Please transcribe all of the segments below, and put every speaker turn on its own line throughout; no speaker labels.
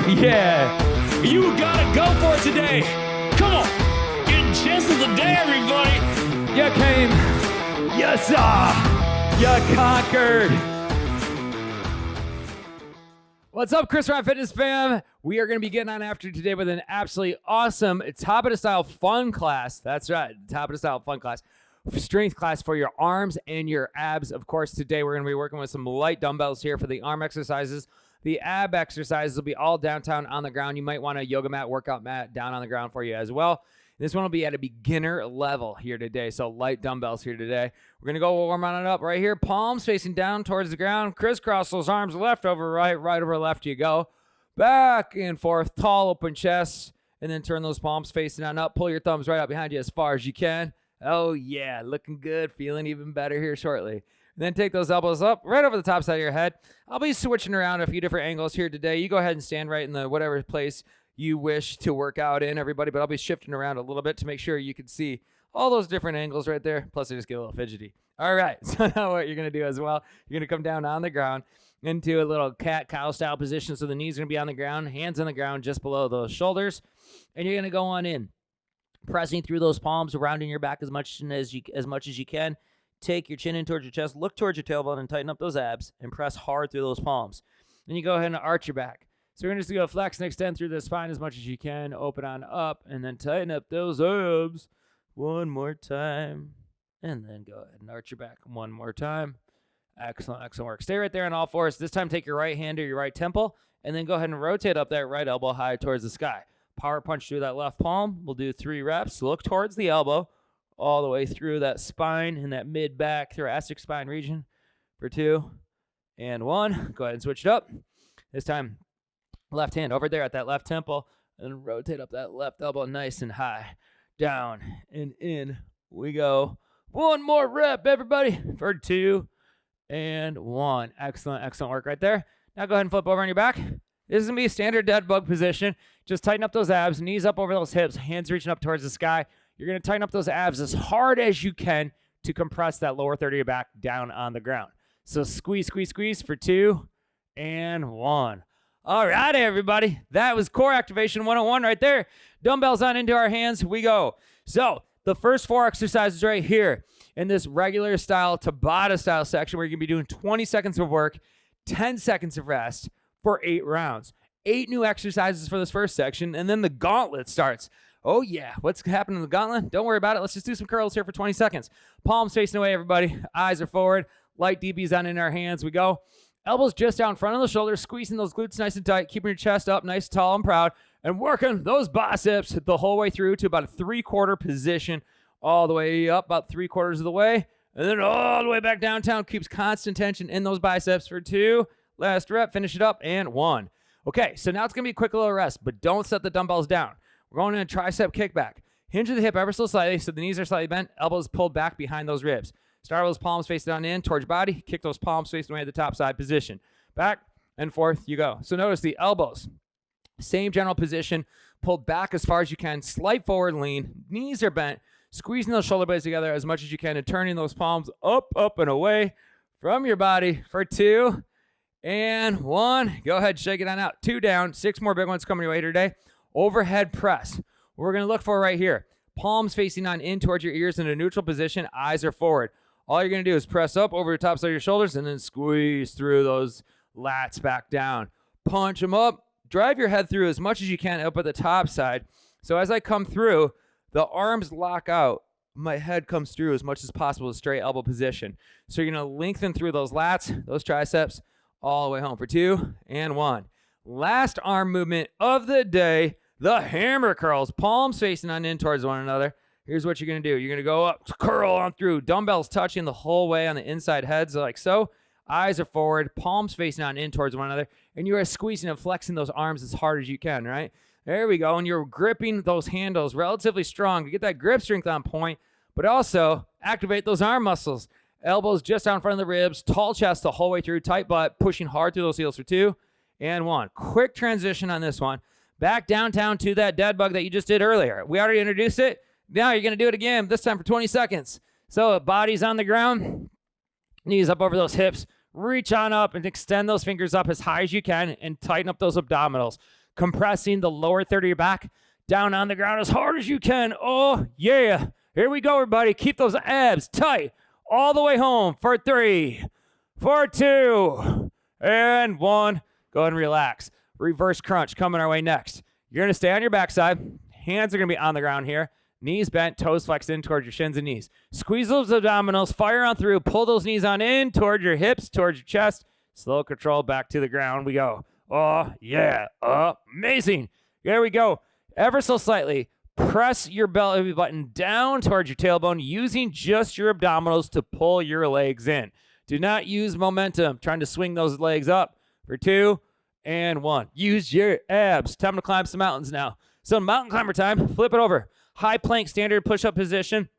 Yeah. You gotta go for it today. Come on. Get chest of the day, everybody. You came. You saw. You conquered. What's up, Chris Ryan Fitness fam? We are going to be getting on after today with an absolutely awesome top of the style fun class. That's right. Top of the style fun class. Strength class for your arms and your abs. Of course, today we're going to be working with some light dumbbells here for the arm exercises. The ab exercises will be all downtown on the ground. You might want a yoga mat, workout mat down on the ground for you as well. This one will be at a beginner level here today, so light dumbbells here today. We're going to go warm on it up right here. Palms facing down towards the ground. Crisscross those arms left over right, right over left you go. Back and forth, tall open chest, and then turn those palms facing on up. Pull your thumbs right out behind you as far as you can. Oh, yeah, looking good, feeling even better here shortly. And then take those elbows up right over the top side of your head. I'll be switching around a few different angles here today. You go ahead and stand right in the whatever place you wish to work out in, everybody, but I'll be shifting around a little bit to make sure you can see all those different angles right there. Plus, I just get a little fidgety. All right, so now what you're going to do as well, you're going to come down on the ground into a little cat-cow style position. So the knees are going to be on the ground, hands on the ground just below those shoulders, and you're going to go on in. Pressing through those palms, rounding your back as much as you can. Take your chin in towards your chest, look towards your tailbone, and tighten up those abs, and press hard through those palms. Then you go ahead and arch your back. So we're going to just go flex and extend through the spine as much as you can, open on up, and then tighten up those abs one more time. And then go ahead and arch your back one more time. Excellent, excellent work. Stay right there on all fours. This time take your right hand to your right temple, and then go ahead and rotate up that right elbow high towards the sky. Power punch through that left palm. We'll do 3 reps. Look towards the elbow all the way through that spine and that mid-back thoracic spine region for 2 and 1. Go ahead and switch it up. This time, left hand over there at that left temple and rotate up that left elbow nice and high. Down and in we go. 1 more rep, everybody, for 2 and 1. Excellent, excellent work right there. Now go ahead and flip over on your back. This is going to be a standard dead bug position. Just tighten up those abs, knees up over those hips, hands reaching up towards the sky. You're going to tighten up those abs as hard as you can to compress that lower third of your back down on the ground. So squeeze, squeeze, squeeze for 2 and 1. All right, everybody. That was core activation 101 right there. Dumbbells on into our hands. We go. So the first 4 exercises right here in this regular style Tabata style section, where you're going to be doing 20 seconds of work, 10 seconds of rest, for 8 rounds. 8 new exercises for this first section, and then the gauntlet starts. Oh, yeah. What's happening in the gauntlet? Don't worry about it. Let's just do some curls here for 20 seconds. Palms facing away, everybody. Eyes are forward. Light DBs on in our hands. We go. Elbows just down front of the shoulders, squeezing those glutes nice and tight, keeping your chest up nice, tall, and proud, and working those biceps the whole way through to about a 3/4 position, all the way up about 3/4 of the way, and then all the way back downtown. Keeps constant tension in those biceps for 2. Last rep, finish it up, and 1. Okay, so now it's going to be a quick little rest, but don't set the dumbbells down. We're going in a tricep kickback. Hinge of the hip ever so slightly, so the knees are slightly bent, elbows pulled back behind those ribs. Start with those palms facing down in towards your body. Kick those palms facing away at the top side position. Back and forth you go. So notice the elbows. Same general position, pulled back as far as you can, slight forward lean, knees are bent, squeezing those shoulder blades together as much as you can and turning those palms up, up, and away from your body for 2 and 1. Go ahead, shake it on out. 2 down, 6 more big ones coming your way today. Overhead press. What we're going to look for right here. Palms facing on in towards your ears in a neutral position. Eyes are forward. All you're going to do is press up over the top side of your shoulders and then squeeze through those lats back down. Punch them up. Drive your head through as much as you can up at the top side. So as I come through, the arms lock out. My head comes through as much as possible, straight elbow position. So you're going to lengthen through those lats, those triceps, all the way home for 2 and 1. Last arm movement of the day, the hammer curls. Palms facing on in towards one another. Here's what you're going to do. You're going to go up, curl on through. Dumbbells touching the whole way on the inside heads like so. Eyes are forward, palms facing on in towards one another. And you are squeezing and flexing those arms as hard as you can, right? There we go. And you're gripping those handles relatively strong to get that grip strength on point, but also activate those arm muscles. Elbows just down in front of the ribs, tall chest the whole way through, tight butt, pushing hard through those heels for 2 and 1. Quick transition on this one. Back downtown to that dead bug that you just did earlier. We already introduced it. Now you're going to do it again, this time for 20 seconds. So body's on the ground, knees up over those hips. Reach on up and extend those fingers up as high as you can and tighten up those abdominals. compressing the lower third of your back down on the ground as hard as you can. Oh, yeah. Here we go, everybody. Keep those abs tight all the way home for 3, for 2, and 1. Go ahead and relax. Reverse crunch coming our way next. You're going to stay on your backside. Hands are going to be on the ground here. Knees bent, toes flexed in towards your shins and knees. Squeeze those abdominals, fire on through, pull those knees on in towards your hips, towards your chest. Slow control back to the ground. We go. Oh, yeah. Amazing. There we go. Ever so slightly, press your belly button down towards your tailbone using just your abdominals to pull your legs in. Do not use momentum trying to swing those legs up for 2 and 1. Use your abs. Time to climb some mountains now. So mountain climber time. Flip it over. High plank standard push-up position.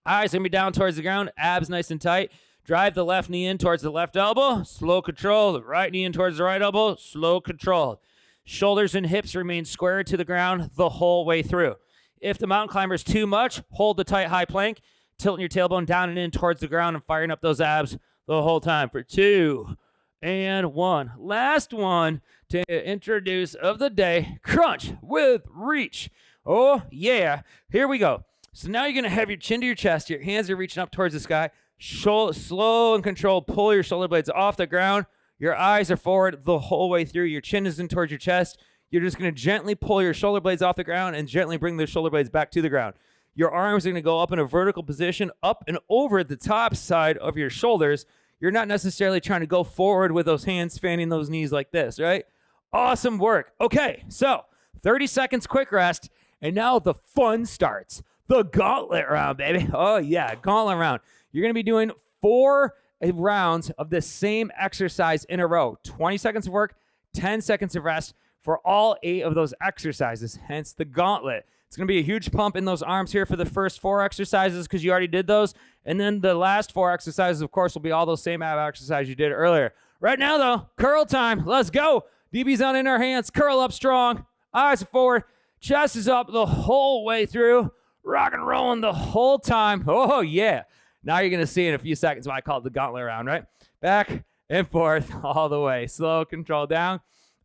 Eyes going to be down towards the ground. Abs nice and tight. Drive the left knee in towards the left elbow. Slow control. The right knee in towards the right elbow. Slow control. Shoulders and hips remain square to the ground the whole way through. If the mountain climber is too much, hold the tight high plank. Tilting your tailbone down and in towards the ground and firing up those abs the whole time for 2 and 1. Last one to introduce of the day. Crunch with reach. Oh, yeah. Here we go. So now you're going to have your chin to your chest. Your hands are reaching up towards the sky. Slow and controlled. Pull your shoulder blades off the ground. Your eyes are forward the whole way through. Your chin is in towards your chest. You're just going to gently pull your shoulder blades off the ground and gently bring the shoulder blades back to the ground. Your arms are going to go up in a vertical position, up and over the top side of your shoulders. You're not necessarily trying to go forward with those hands fanning those knees like this, right? Awesome work. Okay, so 30 seconds quick rest. And now the fun starts. The gauntlet round, baby. Oh, yeah, gauntlet round. You're going to be doing 4 rounds of the same exercise in a row. 20 seconds of work, 10 seconds of rest for all 8 of those exercises, hence the gauntlet. It's going to be a huge pump in those arms here for the first 4 exercises because you already did those. And then the last 4 exercises, of course, will be all those same ab exercises you did earlier. Right now, though, curl time. Let's go. DB's on in our hands. Curl up strong. Eyes forward. Chest is up the whole way through. Rock and rolling the whole time. Oh, yeah. Now you're going to see in a few seconds why I call it the gauntlet round, right? Back and forth all the way. Slow control down.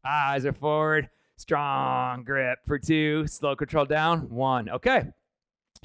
Eyes are forward. Strong grip for 2. Slow control down. 1. Okay.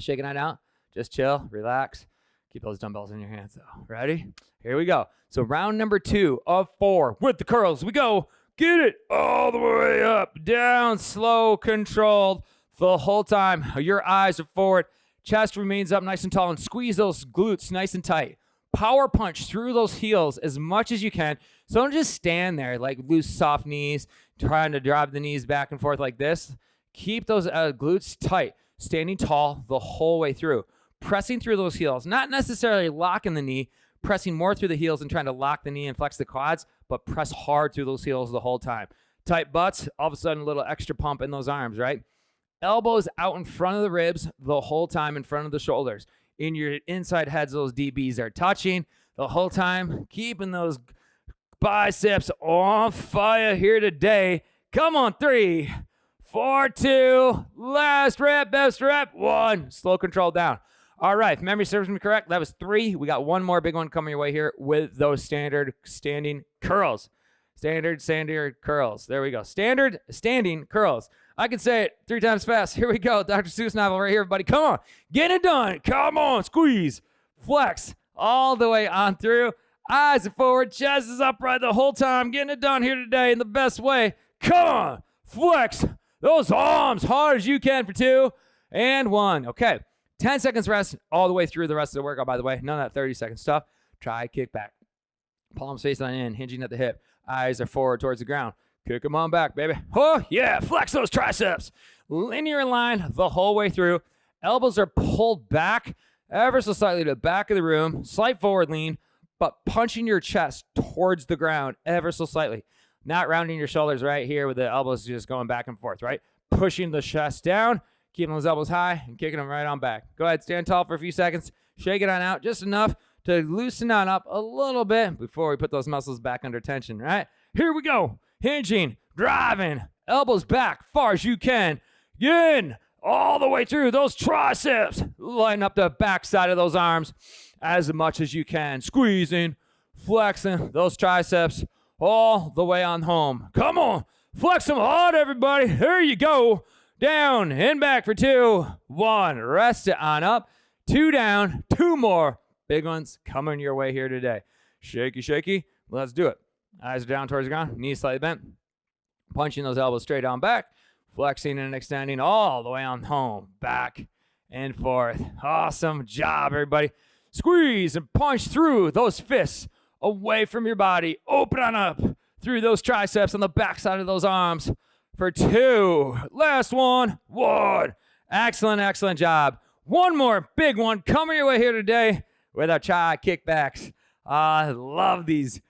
Shaking that out. Just chill. Relax. Keep those dumbbells in your hands, though. Ready? Here we go. So round number 2 of 4 with the curls. We go. Get it all the way up, down, slow, controlled the whole time. Your eyes are forward. Chest remains up nice and tall, and squeeze those glutes nice and tight. Power punch through those heels as much as you can. So don't just stand there like loose, soft knees, trying to drive the knees back and forth like this. Keep those glutes tight, standing tall the whole way through. Pressing through those heels, not necessarily locking the knee, pressing more through the heels and trying to lock the knee and flex the quads, but press hard through those heels the whole time. Tight butts, all of a sudden a little extra pump in those arms, right? Elbows out in front of the ribs the whole time in front of the shoulders. In your inside heads, those DBs are touching the whole time, keeping those biceps on fire here today. Come on, 3, 4, 2, last rep, best rep, 1. Slow control down. All right, if memory serves me correct, that was 3. We got one more big one coming your way here with those standard standing curls. Standard curls. There we go. Standard standing curls. I can say it 3 times fast. Here we go. Dr. Seuss novel right here, everybody. Come on. Get it done. Come on. Squeeze. Flex. All the way on through. Eyes are forward. Chest is upright the whole time. Getting it done here today in the best way. Come on. Flex those arms hard as you can for 2 and 1. Okay. 10 seconds rest all the way through the rest of the workout, by the way. None of that 30-second stuff. Try kick back. Palms face on in, hinging at the hip. Eyes are forward towards the ground. Kick them on back, baby. Oh, yeah. Flex those triceps. Linear line the whole way through. Elbows are pulled back ever so slightly to the back of the room. Slight forward lean, but punching your chest towards the ground ever so slightly. Not rounding your shoulders right here with the elbows just going back and forth, right? Pushing the chest down, keeping those elbows high, and kicking them right on back. Go ahead, stand tall for a few seconds. Shake it on out just enough to loosen on up a little bit before we put those muscles back under tension, right? Here we go. Hinging, driving, elbows back far as you can. In, all the way through those triceps. Line up the back side of those arms as much as you can. Squeezing, flexing those triceps all the way on home. Come on. Flex them hard, everybody. There you go. Down and back for 2, 1. Rest it on up. 2 down, 2 more. Big ones coming your way here today. Shaky, shaky. Let's do it. Eyes are down towards the ground. Knees slightly bent. Punching those elbows straight on back. Flexing and extending all the way on home. Back and forth. Awesome job, everybody. Squeeze and punch through those fists away from your body. Open on up through those triceps on the backside of those arms for 2. Last one. 1. Excellent, excellent job. One more big one coming your way here today with our chai kickbacks. I love these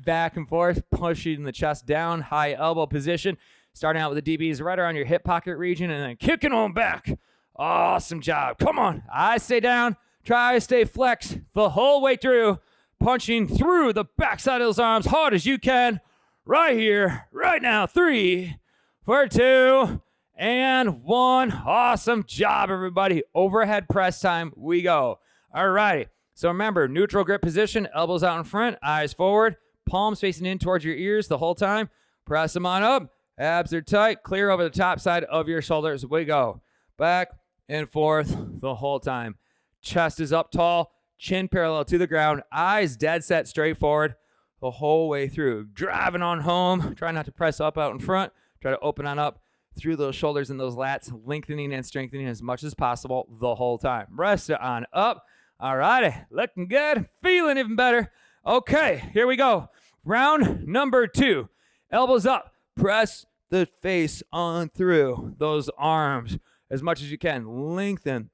back and forth, pushing the chest down, high elbow position. Starting out with the DBs right around your hip pocket region and then kicking on back. Awesome job. Come on. Eyes stay down. Try to stay flexed the whole way through. Punching through the backside of those arms hard as you can. Right here, right now. 3, for 2, and 1. Awesome job, everybody. Overhead press time. We go. All righty. So remember, neutral grip position, elbows out in front, eyes forward, palms facing in towards your ears the whole time. Press them on up. Abs are tight. Clear over the top side of your shoulders. We go. Back and forth the whole time. Chest is up tall. Chin parallel to the ground. Eyes dead set straight forward the whole way through. Driving on home. Try not to press up out in front. Try to open on up through those shoulders and those lats. Lengthening and strengthening as much as possible the whole time. Rest it on up. All righty. Looking good. Feeling even better. Okay, here we go. Round number 2. Elbows up. Press the face on through those arms as much as you can. Lengthen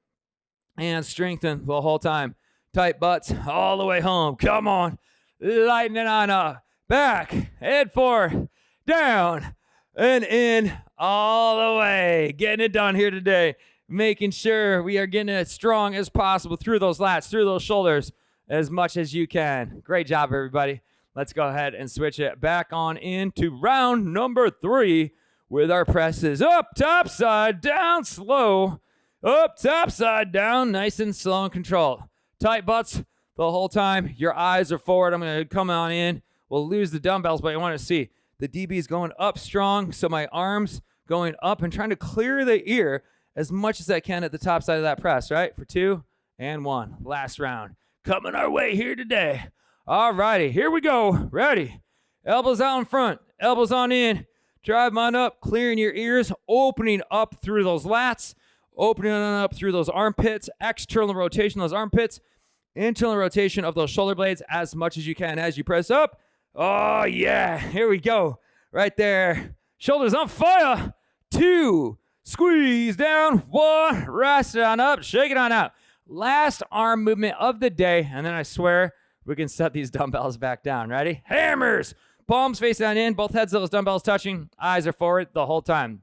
and strengthen the whole time. Tight butts all the way home. Come on. Lighten it on up. Back. Head forward. Down. And in. All the way. Getting it done here today. Making sure we are getting it as strong as possible through those lats, through those shoulders, as much as you can. Great job, everybody. Let's go ahead and switch it back on into round number 3 with our presses. Up, top, side, down, slow. Up, top, side, down, nice and slow and controlled. Tight butts the whole time. Your eyes are forward. I'm going to come on in. We'll lose the dumbbells, but I want to see the DBs going up strong. So my arms going up and trying to clear the ear as much as I can at the top side of that press, right? For 2 and 1. Last round. Coming our way here today. All righty, here we go. Ready. Elbows out in front. Elbows on in. Drive mine up, clearing your ears, opening up through those lats, opening on up through those armpits, external rotation of those armpits, internal rotation of those shoulder blades as much as you can as you press up. Oh, yeah. Here we go. Right there. Shoulders on fire. 2. Squeeze down. 1. Rest it on up. Shake it on out. Last arm movement of the day. And then I swear we can set these dumbbells back down. Ready? Hammers. Palms facing on in. Both heads of those dumbbells touching. Eyes are forward the whole time.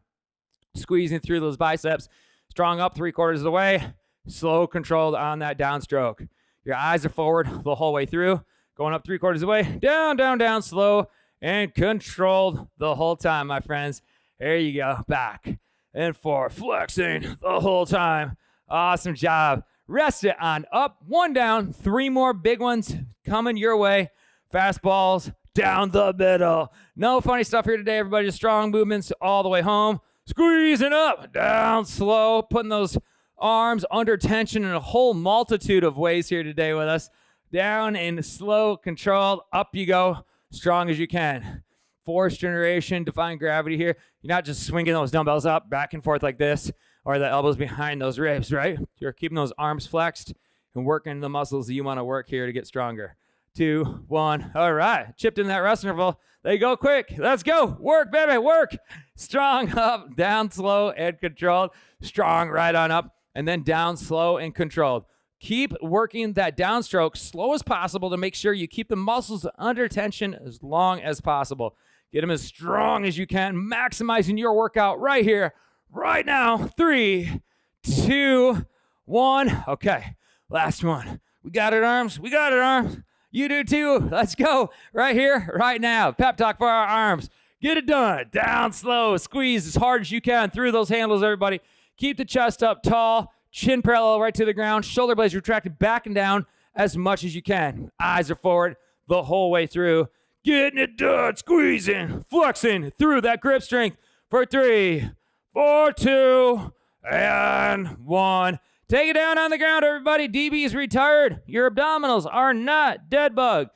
Squeezing through those biceps. Strong up 3/4 of the way. Slow, controlled on that downstroke. Your eyes are forward the whole way through. Going up 3/4 of the way. Down, down, down. Slow and controlled the whole time, my friends. There you go. Back and forth. Flexing the whole time. Awesome job. Rest it on up. 1 down. 3 more big ones coming your way. Fastballs down the middle. No funny stuff here today, everybody. Just strong movements all the way home. Squeezing up. Down slow. Putting those arms under tension in a whole multitude of ways here today with us. Down and slow, controlled. Up you go. Strong as you can. Force generation, defying gravity here. You're not just swinging those dumbbells up back and forth like this or the elbows behind those ribs, right? You're keeping those arms flexed and working the muscles that you want to work here to get stronger. 2, 1. All right. Chipped in that rest interval. They go quick. Let's go. Work, baby. Work. Strong up, down slow and controlled. Strong right on up and then down slow and controlled. Keep working that downstroke slow as possible to make sure you keep the muscles under tension as long as possible. Get them as strong as you can, maximizing your workout right here, right now. 3, 2, 1. Okay, last one. We got it, arms. We got it, arms. You do too. Let's go right here, right now. Pep talk for our arms. Get it done. Down slow. Squeeze as hard as you can through those handles, everybody. Keep the chest up tall. Chin parallel right to the ground. Shoulder blades retracted back and down as much as you can. Eyes are forward the whole way through. Getting it done. Squeezing, flexing through that grip strength for 3, 4, 2, and 1. Take it down on the ground, everybody. DB is retired. Your abdominals are not dead bug.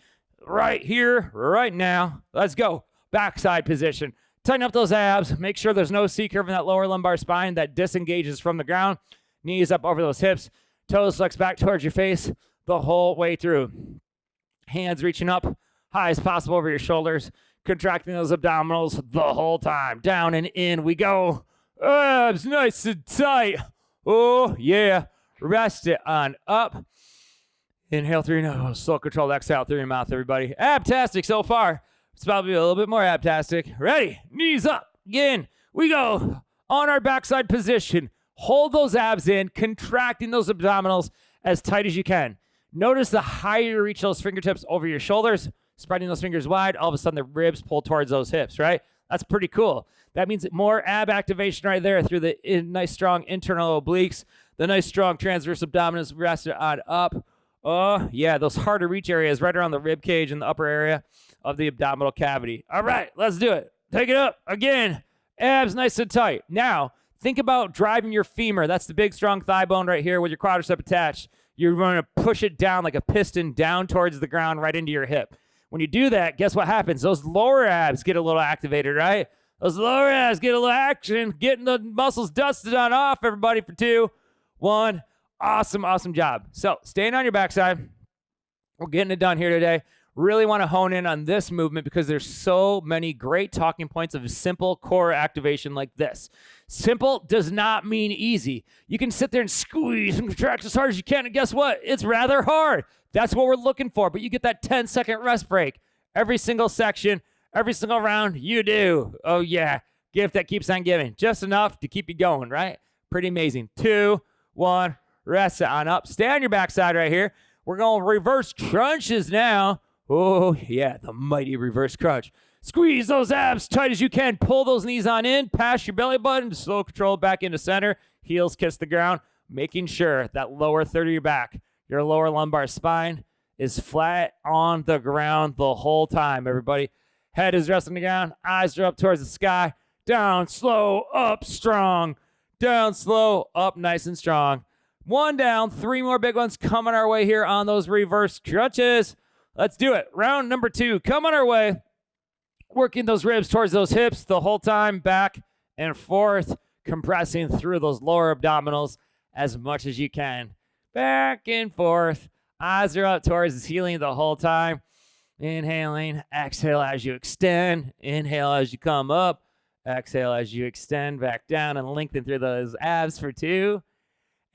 Right here, right now. Let's go. Backside position. Tighten up those abs. Make sure there's no C-curve in that lower lumbar spine that disengages from the ground. Knees up over those hips. Toes flex back towards your face the whole way through. Hands reaching up high as possible over your shoulders. Contracting those abdominals the whole time. Down and in we go. Abs nice and tight. Oh, yeah. Rest it on up. Inhale through your nose. Slow controlled exhale through your mouth, everybody. Abtastic so far. It's probably a little bit more abtastic. Ready? Knees up. Again, we go on our backside position. Hold those abs in, contracting those abdominals as tight as you can. Notice the higher you reach those fingertips over your shoulders, spreading those fingers wide, all of a sudden the ribs pull towards those hips, right? That's pretty cool. That means more ab activation right there through the nice strong internal obliques, the nice strong transverse abdominals rested on up. Oh, yeah, those hard to reach areas right around the rib cage and the upper area of the abdominal cavity. All right, let's do it. Take it up. Again, abs nice and tight. Now, think about driving your femur. That's the big, strong thigh bone right here with your quadricep attached. You're going to push it down like a piston down towards the ground right into your hip. When you do that, guess what happens? Those lower abs get a little activated, right? Those lower abs get a little action, getting the muscles dusted on off, everybody, for 2, 1. Awesome, awesome job. So staying on your backside. We're getting it done here today. Really want to hone in on this movement because there's so many great talking points of simple core activation like this. Simple does not mean easy. You can sit there and squeeze and contract as hard as you can, and guess what? It's rather hard. That's what we're looking for, but you get that 10-second rest break. Every single section, every single round, you do. Oh, yeah. Gift that keeps on giving. Just enough to keep you going, right? Pretty amazing. 2, 1, rest it on up. Stay on your backside right here. We're going reverse crunches now. Oh, yeah, the mighty reverse crunch. Squeeze those abs tight as you can. Pull those knees on in, past your belly button, slow control back into center. Heels kiss the ground, making sure that lower third of your back, your lower lumbar spine, is flat on the ground the whole time, everybody. Head is resting on the ground. Eyes are up towards the sky. Down, slow, up, strong. Down, slow, up, nice and strong. 1 down, 3 more big ones coming our way here on those reverse crunches. Let's do it. Round number 2 coming our way. Working those ribs towards those hips the whole time, back and forth, compressing through those lower abdominals as much as you can. Back and forth. Eyes are up towards the ceiling the whole time. Inhaling, exhale as you extend. Inhale as you come up. Exhale as you extend back down and lengthen through those abs for 2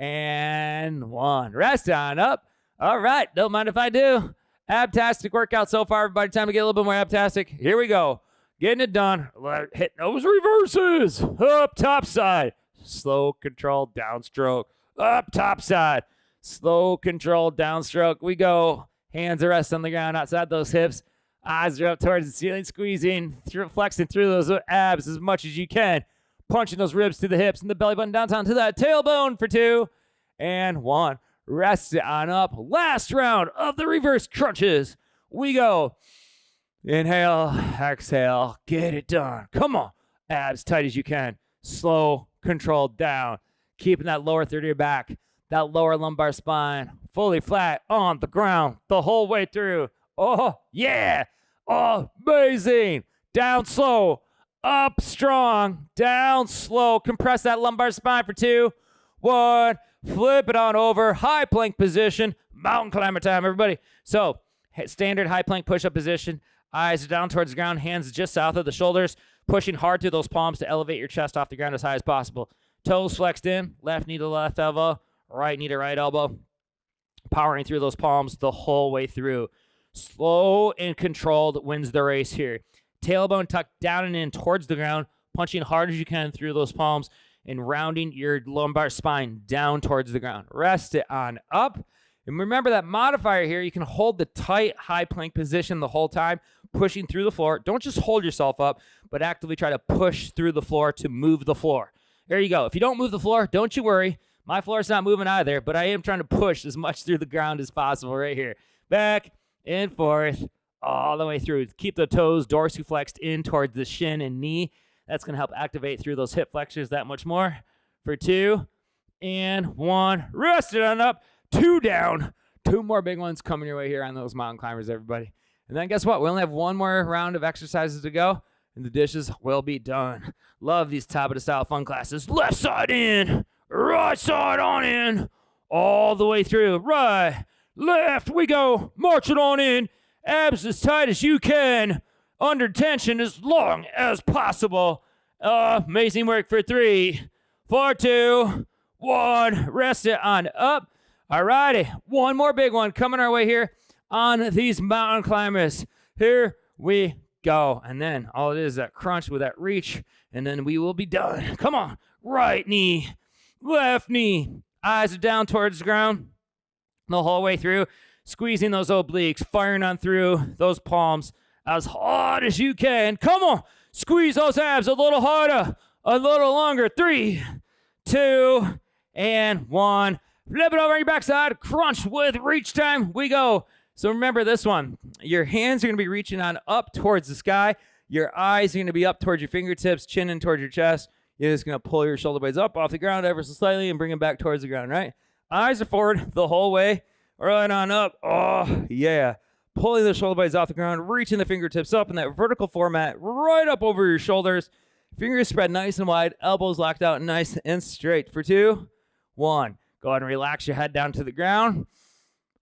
and 1. Rest on up. All right, don't mind if I do. Abtastic workout so far, everybody. Time to get a little bit more abtastic. Here we go. Getting it done. Hit those reverses. Up top side. Slow, controlled downstroke. Up top side. Slow, controlled downstroke. We go. Hands are resting on the ground outside those hips. Eyes are up towards the ceiling, squeezing, flexing through those abs as much as you can. Punching those ribs to the hips and the belly button down to that tailbone for 2 and 1. Rest it on up. Last round of the reverse crunches. We go. Inhale, exhale, get it done. Come on. Abs tight as you can. Slow, controlled down. Keeping that lower third of your back, that lower lumbar spine fully flat on the ground the whole way through. Oh, yeah. Oh, amazing. Down slow, up strong, down slow. Compress that lumbar spine for 2, 1. Flip it on over. High plank position. Mountain climber time, everybody. So, standard high plank push-up position. Eyes down towards the ground. Hands just south of the shoulders. Pushing hard through those palms to elevate your chest off the ground as high as possible. Toes flexed in. Left knee to left elbow. Right knee to right elbow. Powering through those palms the whole way through. Slow and controlled wins the race here. Tailbone tucked down and in towards the ground. Punching hard as you can through those palms. And rounding your lumbar spine down towards the ground. Rest it on up. And remember that modifier here, you can hold the tight high plank position the whole time, pushing through the floor. Don't just hold yourself up, but actively try to push through the floor to move the floor. There you go. If you don't move the floor, don't you worry. My floor's not moving either, but I am trying to push as much through the ground as possible right here. Back and forth, all the way through. Keep the toes dorsiflexed in towards the shin and knee. That's going to help activate through those hip flexors that much more. For 2 and 1. Rest it on up. 2 down. 2 more big ones coming your way here on those mountain climbers, everybody. And then guess what? We only have 1 more round of exercises to go, and the dishes will be done. Love these top of the style fun classes. Left side in, right side on in, all the way through. Right, left, we go. March it on in. Abs as tight as you can. Under tension as long as possible. Amazing work for 3, 4, 2, 1. Rest it on up. All righty. 1 more big one coming our way here on these mountain climbers. Here we go. And then all it is that crunch with that reach, and then we will be done. Come on. Right knee, left knee. Eyes are down towards the ground the whole way through. Squeezing those obliques, firing on through those palms as hard as you can. Come on. Squeeze those abs a little harder, a little longer. 3, 2, and 1. Flip it over on your backside. Crunch with reach time. We go. So remember this one. Your hands are going to be reaching on up towards the sky. Your eyes are going to be up towards your fingertips, chin in towards your chest. You're just going to pull your shoulder blades up off the ground ever so slightly and bring them back towards the ground, right? Eyes are forward the whole way. Right on up. Oh, yeah. Pulling the shoulder blades off the ground, reaching the fingertips up in that vertical format, right up over your shoulders. Fingers spread nice and wide, elbows locked out nice and straight. For 2, 1. Go ahead and relax your head down to the ground.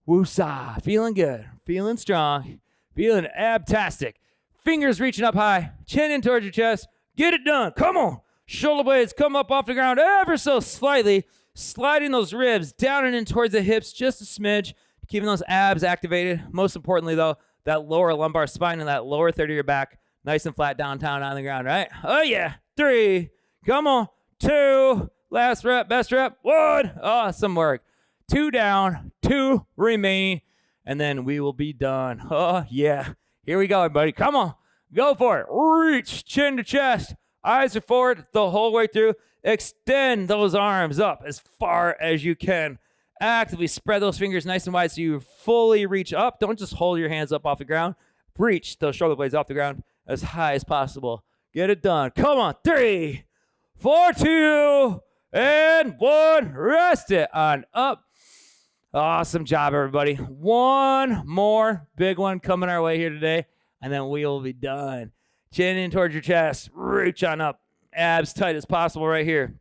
Woosah. Feeling good. Feeling strong. Feeling abtastic. Fingers reaching up high. Chin in towards your chest. Get it done. Come on. Shoulder blades come up off the ground ever so slightly. Sliding those ribs down and in towards the hips just a smidge. Keeping those abs activated. Most importantly, though, that lower lumbar spine and that lower third of your back nice and flat downtown on the ground, right? Oh, yeah. 3. Come on. 2. Last rep. Best rep. 1. Awesome work. 2 down. 2 remaining. And then we will be done. Oh, yeah. Here we go, everybody. Come on. Go for it. Reach chin to chest. Eyes are forward the whole way through. Extend those arms up as far as you can. Actively spread those fingers nice and wide so you fully reach up. Don't just hold your hands up off the ground. Reach those shoulder blades off the ground as high as possible. Get it done. Come on. 3, 4, 2, and 1. Rest it on up. Awesome job, everybody. 1 more big one coming our way here today, and then we will be done. Chin in towards your chest. Reach on up. Abs tight as possible right here.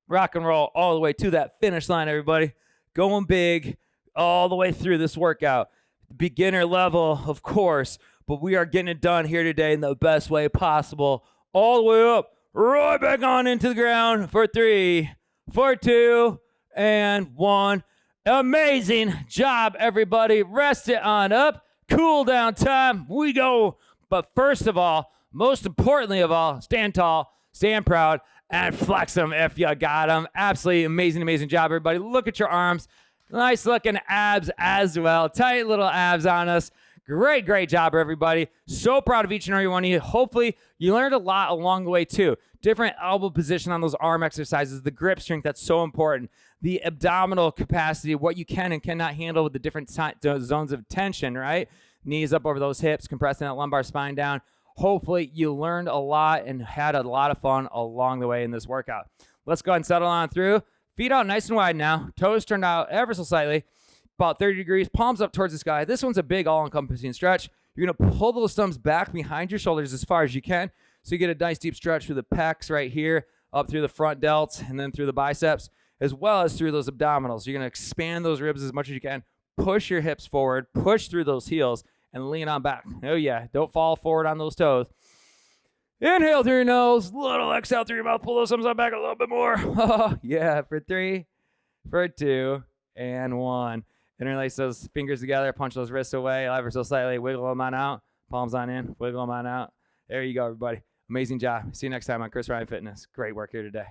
Rock and roll all the way to that finish line, everybody. Going big all the way through this workout. Beginner level, of course, but we are getting it done here today in the best way possible. All the way up, right back on into the ground for 3, 4, 2, and 1. Amazing job, everybody. Rest it on up. Cool down time. We go. But first of all, most importantly of all, stand tall, stand proud, and flex them if you got them. Absolutely amazing, amazing job, everybody. Look at your arms. Nice looking abs as well. Tight little abs on us. Great, great job, everybody. So proud of each and every one of you. Hopefully, you learned a lot along the way, too. Different elbow position on those arm exercises, the grip strength, that's so important. The abdominal capacity, what you can and cannot handle with the different zones of tension, right? Knees up over those hips, compressing that lumbar spine down. Hopefully, you learned a lot and had a lot of fun along the way in this workout. Let's go ahead and settle on through. Feet out nice and wide now. Toes turned out ever so slightly. About 30 degrees. Palms up towards the sky. This one's a big all-encompassing stretch. You're going to pull those thumbs back behind your shoulders as far as you can. So you get a nice deep stretch through the pecs right here, up through the front delts, and then through the biceps, as well as through those abdominals. You're going to expand those ribs as much as you can. Push your hips forward. Push through those heels. And lean on back. Oh, yeah. Don't fall forward on those toes. Inhale through your nose. Little exhale through your mouth. Pull those thumbs on back a little bit more. Oh, yeah. For 3, for 2, and 1. Interlace those fingers together. Punch those wrists away ever so slightly. Wiggle them on out. Palms on in. Wiggle them on out. There you go, everybody. Amazing job. See you next time on Chris Ryan Fitness. Great work here today.